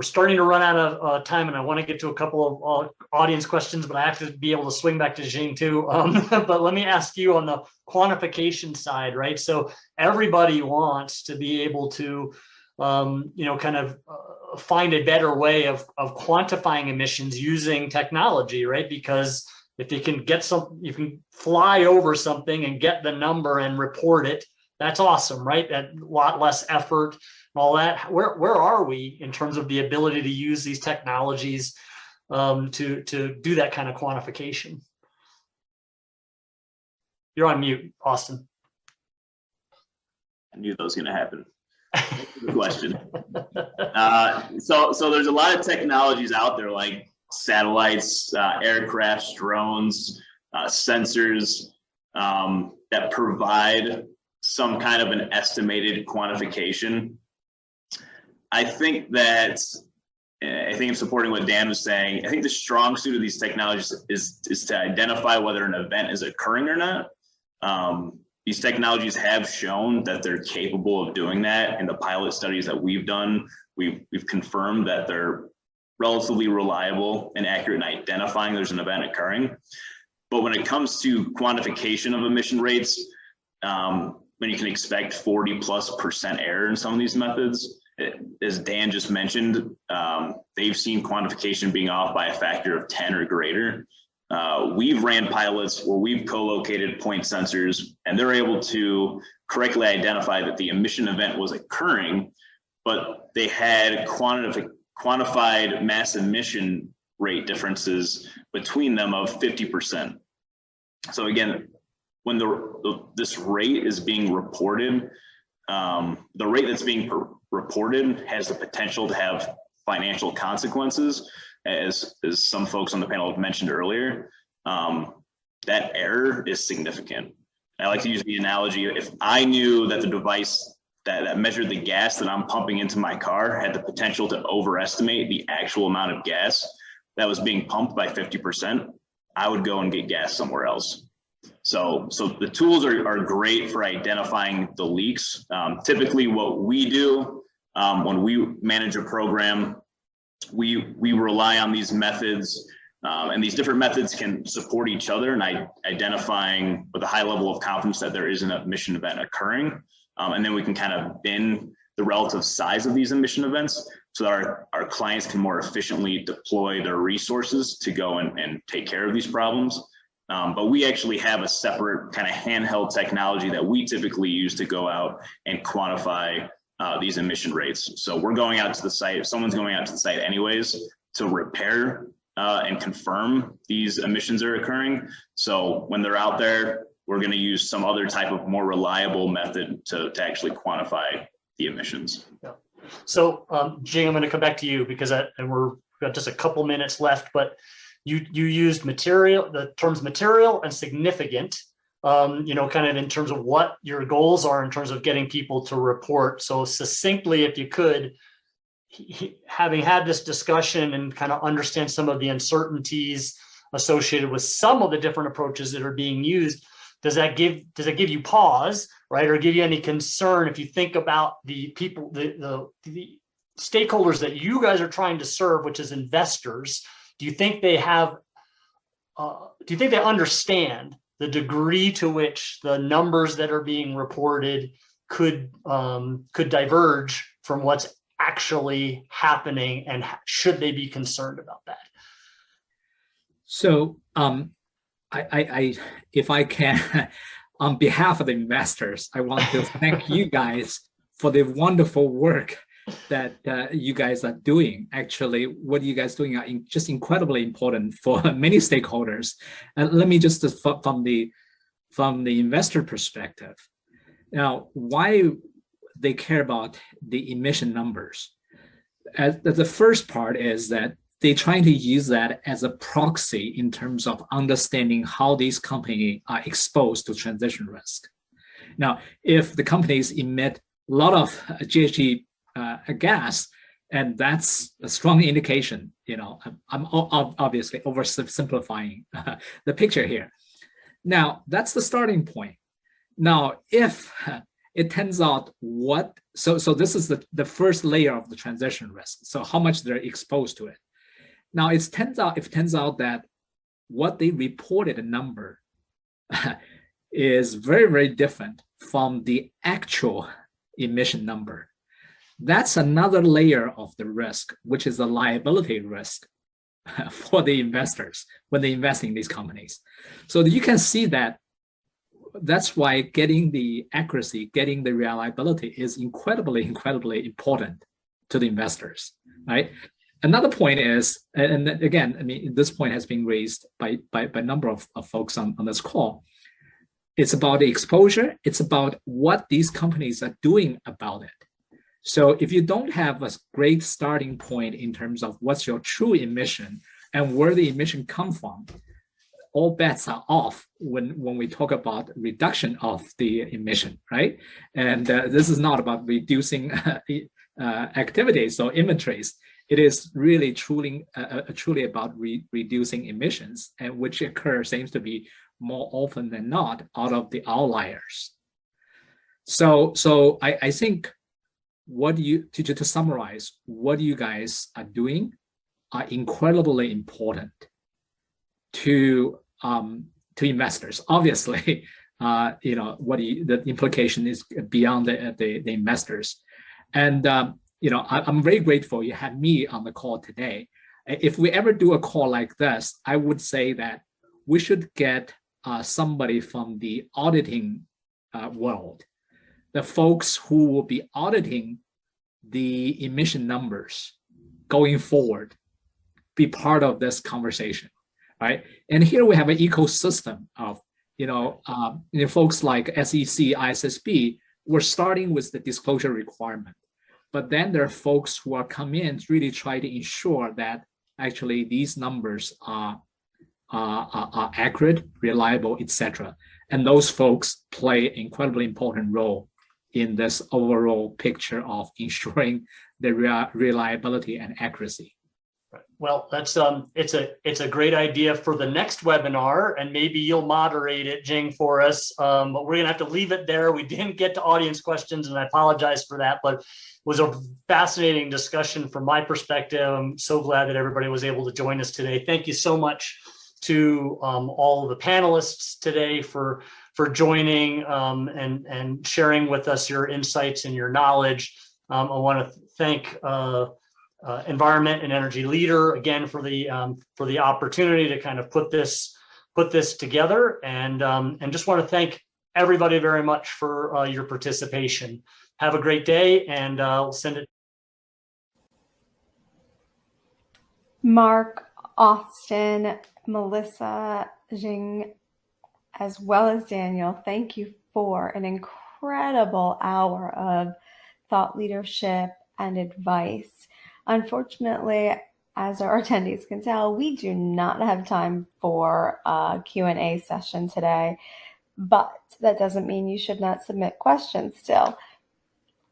starting to run out of time, and I want to get to a couple of audience questions, but I have to be able to swing back to Jing too. But let me ask you on the quantification side, right? So everybody wants to be able to, kind of find a better way of quantifying emissions using technology, right? Because if you can you can fly over something and get the number and report it, that's awesome, right? That a lot less effort and all that. Where are we in terms of the ability to use these technologies to do that kind of quantification? You're on mute, Austin. I knew that was going to happen. Good question. So there's a lot of technologies out there like satellites, aircrafts, drones, sensors that provide some kind of an estimated quantification. I think I'm supporting what Dan was saying. I think the strong suit of these technologies is to identify whether an event is occurring or not. These technologies have shown that they're capable of doing that. In the pilot studies that we've done, we've confirmed that they're relatively reliable and accurate in identifying there's an event occurring. But when it comes to quantification of emission rates, when you can expect 40+% error in some of these methods, as Dan just mentioned, they've seen quantification being off by a factor of 10 or greater. We've ran pilots where we've co-located point sensors, and they're able to correctly identify that the emission event was occurring, but they had quantified mass emission rate differences between them of 50%. So again, when this rate is being reported, the rate that's being reported has the potential to have financial consequences, as some folks on the panel have mentioned earlier. That error is significant. I like to use the analogy, if I knew that the device that measured the gas that I'm pumping into my car had the potential to overestimate the actual amount of gas that was being pumped by 50%, I would go and get gas somewhere else. So the tools are great for identifying the leaks. Typically what we do when we manage a program, we rely on these methods, and these different methods can support each other in identifying with a high level of confidence that there is an emission event occurring. And then we can kind of bin the relative size of these emission events so that our clients can more efficiently deploy their resources to go and take care of these problems. But we actually have a separate kind of handheld technology that we typically use to go out and quantify these emission rates. So we're going out to the site, if someone's going out to the site anyways, to repair and confirm these emissions are occurring. So when they're out there, we're going to use some other type of more reliable method to actually quantify the emissions. Yeah. So Jing, I'm going to come back to you because we've got just a couple minutes left, but you used the terms material and significant, kind of in terms of what your goals are in terms of getting people to report. So succinctly, if you could, having had this discussion and kind of understand some of the uncertainties associated with some of the different approaches that are being used, does that give you pause, right, or give you any concern if you think about the people, the stakeholders that you guys are trying to serve, which is investors? Do you think they understand the degree to which the numbers that are being reported could diverge from what's actually happening, and should they be concerned about that? So I if I can, on behalf of the investors, I want to thank you guys for the wonderful work that you guys are doing. Actually, what you guys are doing are just incredibly important for many stakeholders. And let me just, from the investor perspective, now, why they care about the emission numbers. The first part is that they're trying to use that as a proxy in terms of understanding how these companies are exposed to transition risk. Now, if the companies emit a lot of GHG gas, and that's a strong indication, I'm obviously oversimplifying the picture here. Now, that's the starting point. Now, if it turns out so this is the first layer of the transition risk. So how much they're exposed to it. Now, if it turns out that what they reported a number is very, very different from the actual emission number, that's another layer of the risk, which is the liability risk for the investors when they invest in these companies. So you can see that that's why getting the accuracy, getting the reliability is incredibly, incredibly important to the investors, right? Another point is, and again, I mean, this point has been raised by a number of folks on this call. It's about the exposure. It's about what these companies are doing about it. So if you don't have a great starting point in terms of what's your true emission and where the emission come from, all bets are off when we talk about reduction of the emission, right? And this is not about reducing activities or inventories. It is really truly about reducing emissions, and which seems to be more often than not out of the outliers. So I think to summarize, what you guys are doing are incredibly important to investors. Obviously, the implication is beyond the investors, and I'm very grateful you had me on the call today. If we ever do a call like this, I would say that we should get somebody from the auditing world, the folks who will be auditing the emission numbers going forward, be part of this conversation, right? And here we have an ecosystem of folks like SEC, ISSB. We're starting with the disclosure requirement, but then there are folks who are come in to really try to ensure that actually these numbers are accurate, reliable, etc. And those folks play an incredibly important role in this overall picture of ensuring the reliability and accuracy. Well, that's it's a great idea for the next webinar, and maybe you'll moderate it, Jing, for us. But we're gonna have to leave it there. We didn't get to audience questions, and I apologize for that. But it was a fascinating discussion from my perspective. I'm so glad that everybody was able to join us today. Thank you so much to all of the panelists today for joining and sharing with us your insights and your knowledge. I want to thank Environment and Energy Leader again for the opportunity to kind of put this together, and just want to thank everybody very much for your participation. Have a great day, and I'll send it. Mark, Austin, Melissa, Jing, as well as Daniel, thank you for an incredible hour of thought leadership and advice. Unfortunately, as our attendees can tell, we do not have time for a Q&A session today, but that doesn't mean you should not submit questions still.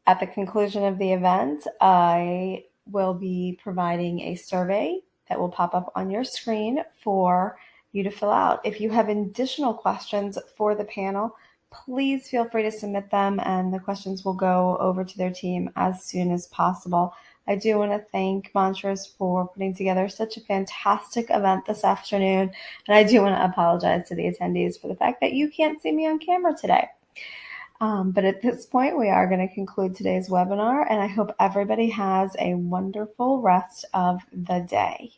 At the conclusion of the event, I will be providing a survey that will pop up on your screen for you to fill out. If you have additional questions for the panel, please feel free to submit them, and the questions will go over to their team as soon as possible. I do want to thank Montrose for putting together such a fantastic event this afternoon, and I do want to apologize to the attendees for the fact that you can't see me on camera today. But at this point, we are going to conclude today's webinar, and I hope everybody has a wonderful rest of the day.